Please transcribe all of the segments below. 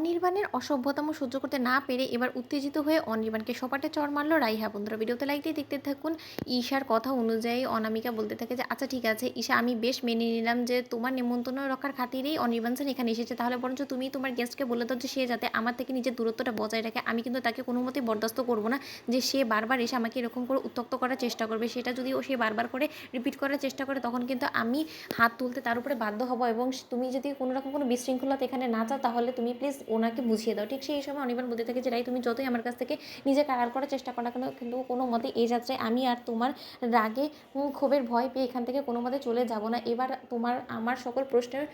অনির্বাণের অসভ্যতাম সহ্য করতে না পেরে এবার উত্তেজিত হয়ে অনির্বাণকে সপাটে চড় মারল রাইহা। বন্ধুরা ভিডিওতে লাইক দিয়ে দেখতে থাকুন। ঈশার কথা অনুযায়ী অনামিকা বলতে থাকে যে আচ্ছা ঠিক আছে ঈশা, আমি বেশ মেনে নিলাম যে তোমার নিমন্ত্রণ রক্ষার খাতিরেই অনির্বাণ স্যার এখানে এসেছে, তাহলে বরঞ্চ তুমি তোমার গেস্টকে বলে দাও যে সে যাতে আমার থেকে নিজের দূরত্বটা বজায় রাখে। আমি কিন্তু তাকে কোনো মতেই বরদাস্ত করবো না যে সে বারবার এসে আমাকে এরকম করে উত্ত্যক্ত করার চেষ্টা করবে। সেটা যদি ও সে বারবার করে রিপিট করার চেষ্টা করে তখন কিন্তু আমি হাত তুলতে তার উপরে বাধ্য হব, এবং তুমি যদি কোনো রকম কোনো বিশৃঙ্খলতা এখানে না চাও তাহলে তুমি প্লিজ ওনাকে বুঝিয়ে দাও। ঠিক সেই সময় অনির্বাণ বলতে থাকে যে রাই, তুমি যতই আমার কাছ থেকে নিজেকে আড়াল করার চেষ্টা করো না কেন, কিন্তু কোনো মতে এই যাত্রায় আমি আর তোমার রাগে ক্ষোভের ভয় পেয়ে এখান থেকে কোনো মতে চলে যাব না। এবার তোমার আমার সকল প্রশ্নের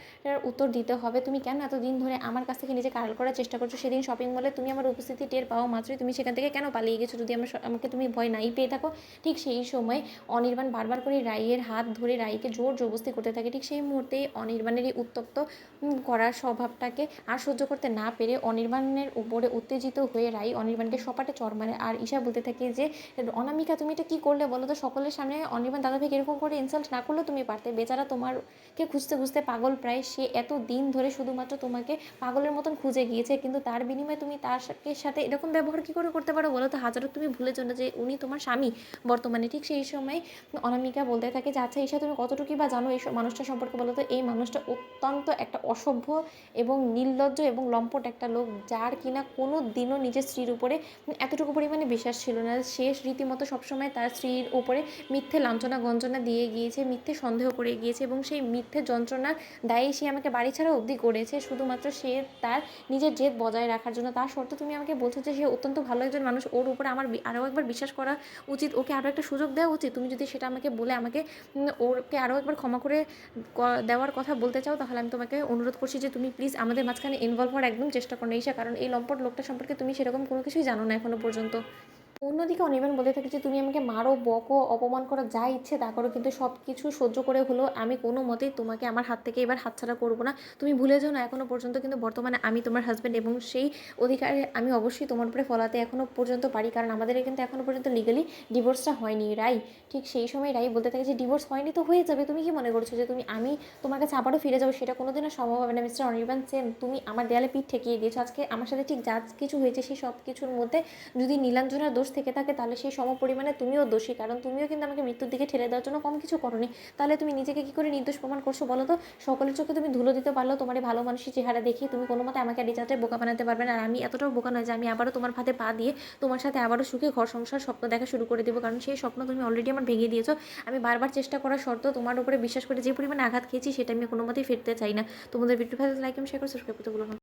উত্তর দিতে হবে। তুমি কেন এতদিন ধরে আমার কাছ থেকে নিজেকে আড়াল করার চেষ্টা করছো? সেদিন শপিং মলে তুমি আমার উপস্থিতি টের পাওয়া মাত্রই তুমি সেখান থেকে কেন পালিয়ে গেছো যদি আমাকে তুমি ভয় নাই পেয়ে থাকো? ঠিক সেই সময় অনির্বাণ বারবার করে রাইয়ের হাত ধরে রাইকে জোর জবরদস্তি করতে থাকে। ঠিক সেই মুহূর্তে অনির্বাণের এই উত্তপ্ত করার স্বভাবটাকে আর সহ্য করতে না পেরে অনির্বাণের উপরে উত্তেজিত হয়ে রাই অনির্বাণকে সপাটে চড় মারে। আর ঈশা বলতে থাকে যে অনামিকা তুমি এটা কী করলে বলো তো? সকলের সামনে অনির্বাণ দাদাভাইকে এরকম করে ইনসাল্ট না করলেও তুমি পারতে। বেচারা তোমারকে খুঁজতে খুঁজতে পাগল প্রায়, সে এত দিন ধরে শুধুমাত্র তোমাকে পাগলের মতন খুঁজে গিয়েছে, কিন্তু তার বিনিময়ে তুমি তার সাথে এরকম ব্যবহার কী করে করতে পারো বলো তো? হাজারো তুমি ভুলে যাও না যে উনি তোমার স্বামী বর্তমানে। ঠিক সেই সময় অনামিকা বলতে থাকে যে আচ্ছা ঈশা, তুমি কতটুকুই বা জানো এই মানুষটা সম্পর্কে বলো তো? এই মানুষটা অত্যন্ত একটা অসভ্য এবং নির্লজ্জ এবং লম্পট একটা লোক, যার কিনা কোনো দিনও নিজের স্ত্রীর উপরে এতটুকু পরিমাণে বিশ্বাস ছিল না। সে রীতিমতো সবসময় তার স্ত্রীর উপরে মিথ্যে লাঞ্ছনা গঞ্জনা দিয়ে গিয়েছে, মিথ্যে সন্দেহ করে গিয়েছে, এবং সেই মিথ্যে যন্ত্রণার দায়ে সে আমাকে বাড়ি ছাড়া অবধি করেছে শুধুমাত্র সে তার নিজের জেদ বজায় রাখার জন্য। তার সত্ত্বেও তুমি আমাকে বলছো যে সে অত্যন্ত ভালো একজন মানুষ, ওর উপরে আমার আরও একবার বিশ্বাস করা উচিত, ওকে আরও একটা সুযোগ দেওয়া উচিত। তুমি যদি সেটা আমাকে বলে আমাকে ওকে আরও একবার ক্ষমা করে দেওয়ার কথা বলতে চাও তাহলে আমি তোমাকে অনুরোধ করছি যে তুমি প্লিজ আমাদের মাঝখানে ইনভলভ হওয়ার একদম চেষ্টা করো না ঈশা, কারণ এই লম্পট লোকটা সম্পর্কে তুমি সেরকম কোনো কিছুই জানো না এখনো পর্যন্ত। অন্যদিকে অনির্বাণ বলতে থাকে যে তুমি আমাকে মারো, বকো, অপমান করো, যা ইচ্ছে তা করো, কিন্তু সব কিছু সহ্য করে হলেও আমি কোনো মতেই তোমাকে আমার হাত থেকে এবার হাতছাড়া করবো না। তুমি ভুলে যাও না এখনও পর্যন্ত কিন্তু বর্তমানে আমি তোমার হাজব্যান্ড, এবং সেই অধিকারে আমি অবশ্যই তোমার উপরে ফলাতে এখনও পর্যন্ত পারি, কারণ আমাদের কিন্তু এখনও পর্যন্ত লিগালি ডিভোর্সটা হয়নি রাই। ঠিক সেই সময় রাই বলতে থাকে যে ডিভোর্স হয়নি তো হয়ে যাবে, তুমি কি মনে করছো যে আমি তোমার কাছে আবারও ফিরে যাবো? সেটা কোনোদিনও সম্ভব হবে না মিস্টার অনির্বাণ সেন। তুমি আমার দেয়ালে পিঠ ঠেকিয়ে দিয়েছো। আজকে আমার সাথে ঠিক যা কিছু হয়েছে সেই সব কিছুর মধ্যে যদি নীলাঞ্জনার দোষ থেকে থাকে তাহলে সেই সম পরিমাণে তুমিও দোষী, কারণ তুমিও কিন্তু আমাকে মৃত্যুর দিকে ঠেলে দেওয়ার জন্য কম কিছু করনি। তাহলে তুমি নিজেকে কী করে নির্দোষ প্রমাণ করছো বলো তো? সকলের চোখে তুমি ধুলো দিতে পারলেও তোমার এই ভালো মানুষের চেহারা দেখি তুমি কোনো মতে আমাকে রিচার্জে বোকা বানাতে পারবে না। আর আমি এতটাও বোকা নয় যে আমি আবারও তোমার ভাতে পা দিয়ে তোমার সাথে আবারও সুখে ঘর সংসার স্বপ্ন দেখা শুরু করে দেবো, কারণ সেই স্বপ্ন তুমি অলরেডি আমার ভেঙে দিয়েছো। আমি বারবার চেষ্টা করার সত্ত্বেও তোমার উপরে বিশ্বাস করে যে পরিমাণে আঘাত খেয়েছি সেটা আমি কোনো মতেই ফিরতে চাই না। তোমাদের ভিডিও ভালো লাইক এবং শেয়ার করে সাবস্ক্রাইব করতে ভুলো না।